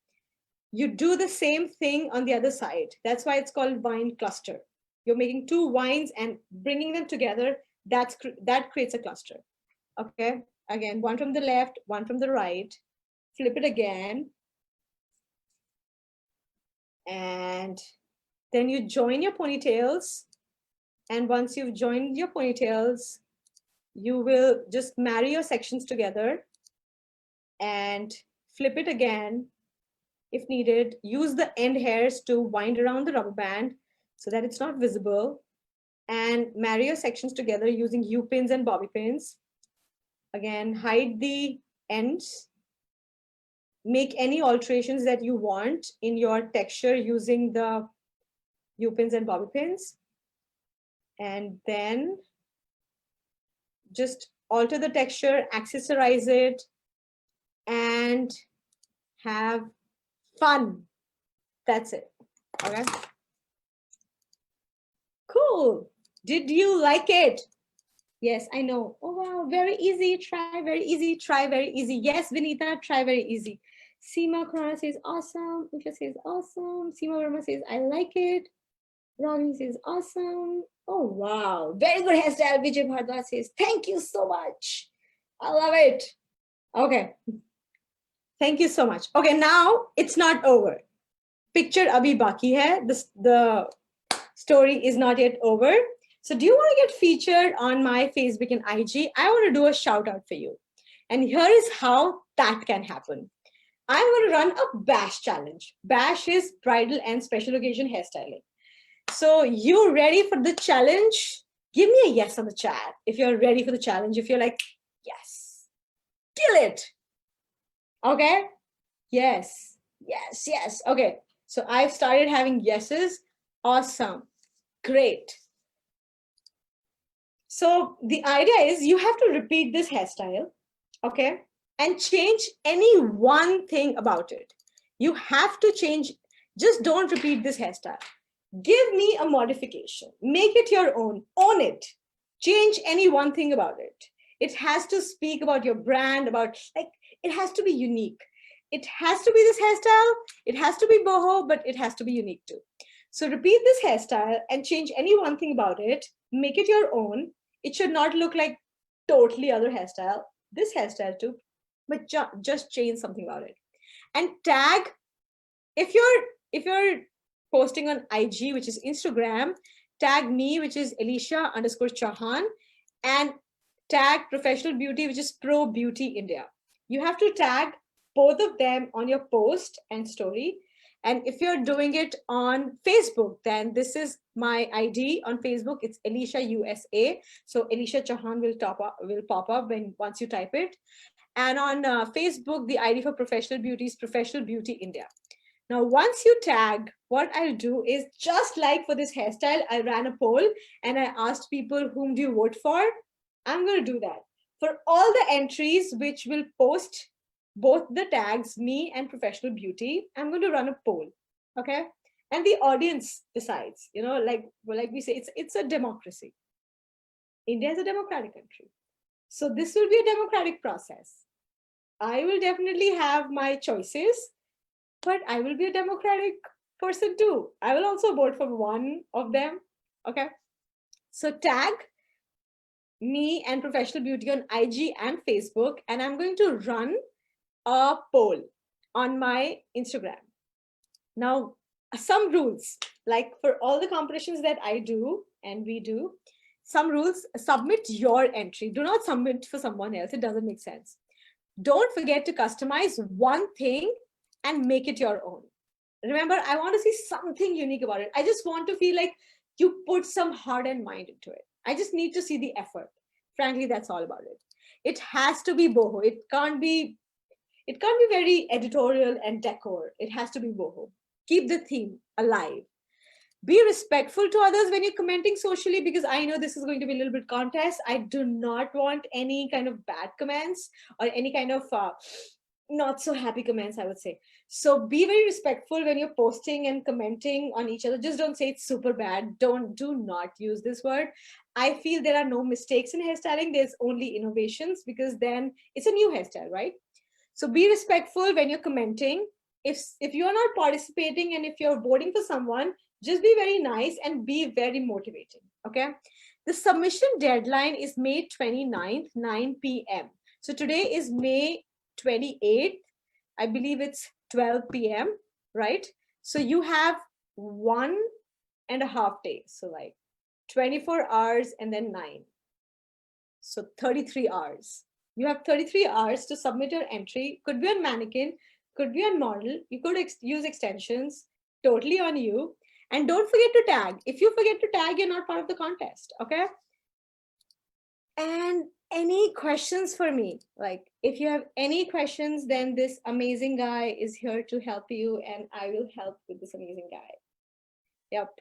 You do the same thing on the other side. That's why it's called vine cluster. You're making two vines and bringing them together. That creates a cluster. Okay. Again, one from the left, one from the right, flip it again. And then you join your ponytails. And once you've joined your ponytails, you will just marry your sections together and flip it again if needed. Use the end hairs to wind around the rubber band so that it's not visible, and marry your sections together using U-pins and bobby pins. Again, hide the ends. Make any alterations that you want in your texture using the U-pins and bobby pins. And then just alter the texture, accessorize it, and have fun. That's it. Okay. Cool. Did you like it? Yes, I know. Oh, wow. Very easy. Try very easy. Try very easy. Yes, Vinita, try very easy. Seema Khurana says awesome. Usha says awesome. Seema Verma says I like it. Ronnie says awesome. Oh, wow. Very good hairstyle. Vijay Bhardwaj says thank you so much. I love it. Okay. Thank you so much. Okay, now it's not over. Picture abhi baki hai. The story is not yet over. So do you want to get featured on my Facebook and IG? I want to do a shout out for you. And here is how that can happen. I'm going to run a bash challenge. Bash is bridal and special occasion hairstyling. So you ready for the challenge? Give me a yes on the chat if you're ready for the challenge. If you're like, yes, kill it. Okay. Yes, yes, yes. Okay. So I've started having yeses. Awesome. Great. So the idea is you have to repeat this hairstyle, okay, and change any one thing about it. You have to change, just don't repeat this hairstyle. Give me a modification, make it your own, own it, change any one thing about it. It has to speak about your brand, about like, it has to be unique. It has to be this hairstyle, it has to be boho, but it has to be unique too. So repeat this hairstyle and change any one thing about it, make it your own. It should not look like totally other hairstyle, this hairstyle too, but just change something about it. And tag, if you're posting on IG, which is Instagram, tag me, which is Elisha_Chauhan, and tag Professional Beauty, which is Pro Beauty India. You have to tag both of them on your post and story. And if you're doing it on Facebook, then this is my ID on Facebook. It's Elisha USA. So Elisha Chauhan will pop up once you type it. And on Facebook, the ID for Professional Beauty is Professional Beauty India. Now, once you tag, what I'll do is just like for this hairstyle, I ran a poll and I asked people, whom do you vote for? I'm going to do that. For all the entries which will post both the tags, me and Professional Beauty, I'm going to run a poll, okay? And the audience decides, you know, like we say, it's a democracy. India is a democratic country. So this will be a democratic process. I will definitely have my choices, but I will be a democratic person too. I will also vote for one of them, okay? So tag me and Professional Beauty on IG and Facebook, and I'm going to run a poll on my Instagram. Now, some rules, like for all the competitions that I do and we do, some rules: submit your entry. Do not submit for someone else. It doesn't make sense. Don't forget to customize one thing and make it your own. Remember, I want to see something unique about it. I just want to feel like you put some heart and mind into it. I just need to see the effort. Frankly, that's all about it. It has to be boho. It can't be very editorial and decor. It has to be boho. Keep the theme alive. Be respectful to others when you're commenting socially, because I know this is going to be a little bit contest. I do not want any kind of bad comments or any kind of not so happy comments, I would say. So be very respectful when you're posting and commenting on each other. Just don't say it's super bad. Do not use this word. I feel there are no mistakes in hairstyling. There's only innovations, because then it's a new hairstyle, right? So be respectful when you're commenting. If you're not participating and if you're voting for someone, just be very nice and be very motivating. Okay. The submission deadline is May 29th, 9 p.m. So today is May 28th. I believe it's 12 p.m. Right? So you have 1.5 days. So like 24 hours and then 9. So 33 hours. You have 33 hours to submit your entry. Could be on mannequin, could be on model. You could use extensions, totally on you. And don't forget to tag. If you forget to tag, you're not part of the contest. Okay. And any questions for me? Like, if you have any questions, then this amazing guy is here to help you, and I will help with this amazing guy. Yep.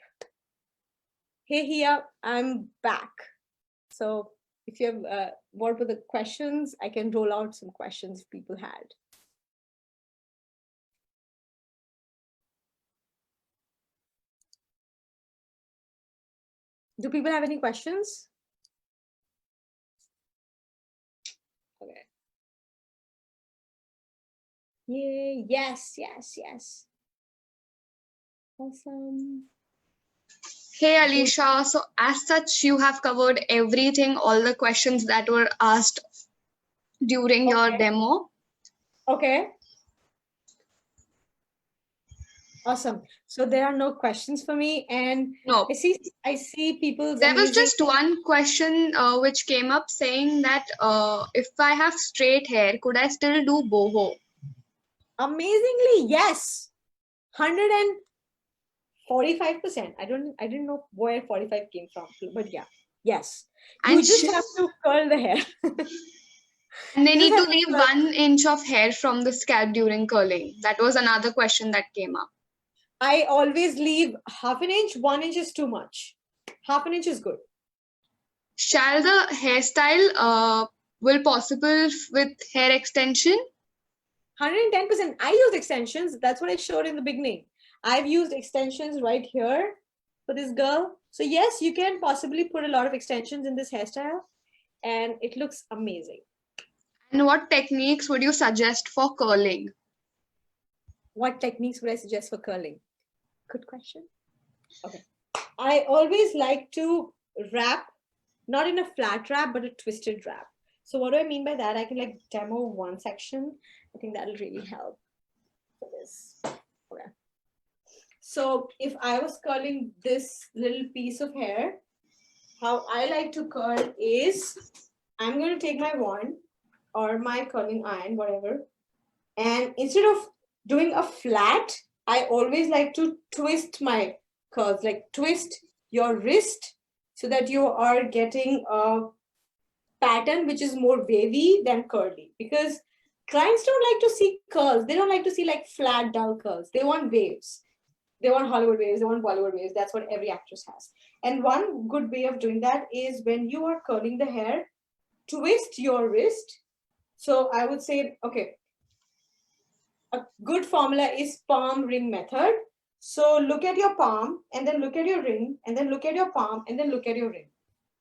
Hey, here, I'm back. So if you have what were the questions, I can roll out some questions people had. Do people have any questions? Okay. Yay, yes. Awesome. Hey Elisha, so as such, you have covered everything, all the questions that were asked during your demo. Okay. Awesome. So there are no questions for me, and No. I see people's. There was just one question which came up saying that if I have straight hair, could I still do boho? Amazingly, yes. 145%. I didn't know where 45 came from, but yeah, yes. You And just have to curl the hair. And they need to leave 1 inch of hair from the scalp during curling. That was another question that came up. I always leave 1/2 inch. 1 inch is too much. 1/2 inch is good. Shall the hairstyle will possible with hair extension? 110%. I use extensions. That's what I showed in the beginning. I've used extensions right here for this girl. So yes, you can possibly put a lot of extensions in this hairstyle, and it looks amazing. And what techniques would you suggest for curling? What techniques would I suggest for curling? Good question. Okay. I always like to wrap, not in a flat wrap, but a twisted wrap. So what do I mean by that? I can like demo one section. I think that'll really help for this. Okay. So if I was curling this little piece of hair, how I like to curl is I'm going to take my wand or my curling iron, whatever. And instead of doing a flat, I always like to twist my curls, like twist your wrist so that you are getting a pattern which is more wavy than curly, because clients don't like to see curls. They don't like to see like flat, dull curls. They want waves. They want Hollywood waves. They want Bollywood waves. That's what every actress has. And one good way of doing that is when you are curling the hair, twist your wrist. So I would say, okay, a good formula is palm ring method. So look at your palm and then look at your ring and then look at your palm and then look at your ring.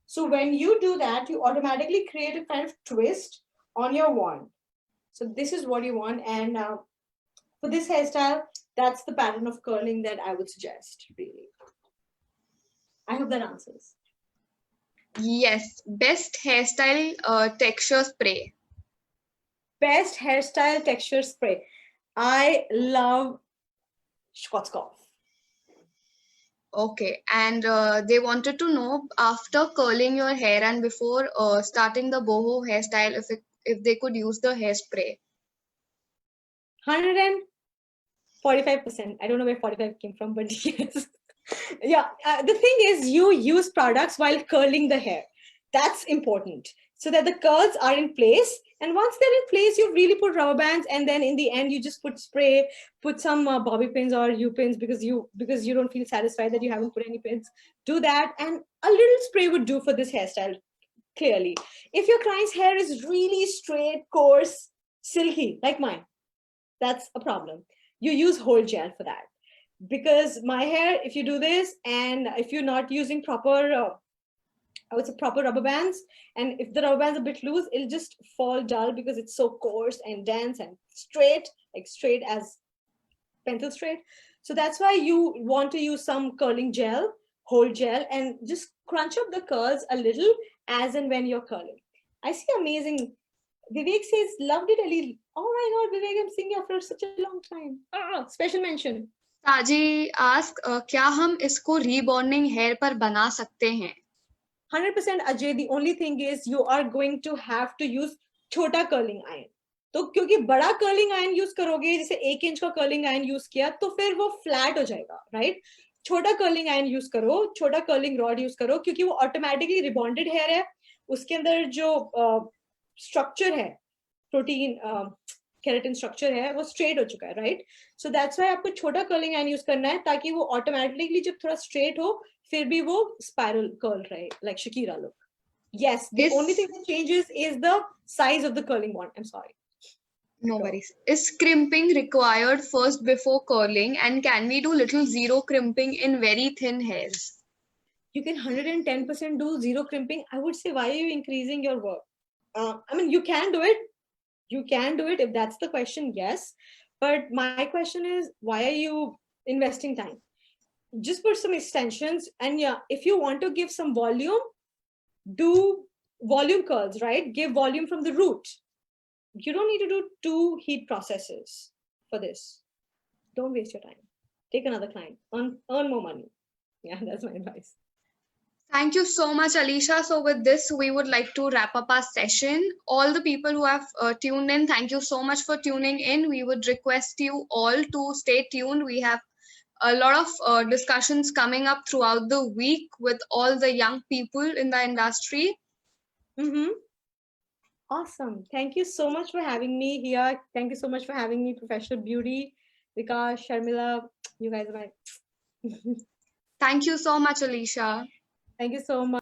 So when you do that, you automatically create a kind of twist on your wand. So this is what you want. And for this hairstyle, that's the pattern of curling that I would suggest, really. I hope that answers. Yes. Best hairstyle texture spray. Best hairstyle texture spray. I love Schwarzkopf. Okay. And they wanted to know, after curling your hair and before starting the boho hairstyle, if they could use the hairspray. 110%. 45%. I don't know where 45 came from, but yes. Yeah, the thing is, you use products while curling the hair. That's important, so that the curls are in place. And once they're in place, you really put rubber bands, and then in the end, you just put spray, put some bobby pins or U pins because you don't feel satisfied that you haven't put any pins. Do that, and a little spray would do for this hairstyle. Clearly, if your client's hair is really straight, coarse, silky, like mine, that's a problem. You use whole gel for that, because my hair, if you do this and if you're not using proper I would say proper rubber bands, and if the rubber band's a bit loose, it'll just fall dull because it's so coarse and dense and straight, like straight as pencil straight. So that's why you want to use some curling gel, whole gel, and just crunch up the curls a little as and when you're curling. I see amazing. Vivek says, loved it, Ali. Oh my God, Vivek, I'm seeing you after such a long time. Special mention. Saji ask, क्या हम इसको rebonding hair पर बना सकते हैं? 100% Ajay, the only thing is you are going to have to use छोटा curling iron. तो क्योंकि बड़ा curling iron use करोगे, जैसे 1 इंच का curling iron use किया, तो फिर वो flat हो जाएगा, right? छोटा curling iron use करो, छोटा curling rod use करो, क्योंकि वो automatically rebonded hair है, उसके अंदर जो structure है, protein keratin structure है, वो straight हो चुका है, right? So that's why आपको छोटा curling iron use करना है, ताकि वो automatically जब थोड़ा straight हो, फिर भी वो spiral curl रहे, like Shakira look. Yes, the only thing that changes is the size of the curling wand. I'm sorry. No worries. Is crimping required first before curling, and can we do little zero crimping in very thin hairs? You can 110% do zero crimping. I would say, why are you increasing your work? I mean, you can do it. You can do it if that's the question, yes. But my question is, why are you investing time? Just put some extensions, and yeah, if you want to give some volume, do volume curls, right? Give volume from the root. You don't need to do 2 heat processes for this. Don't waste your time. Take another client, earn more money. Yeah, that's my advice. Thank you so much, Elisha. So with this, we would like to wrap up our session. All the people who have tuned in, thank you so much for tuning in. We would request you all to stay tuned. We have a lot of discussions coming up throughout the week with all the young people in the industry. Awesome. Thank you so much for having me here. Thank you so much for having me, Professional Beauty, Vikas, Sharmila. You guys are my... Thank you so much, Elisha. Thank you so much.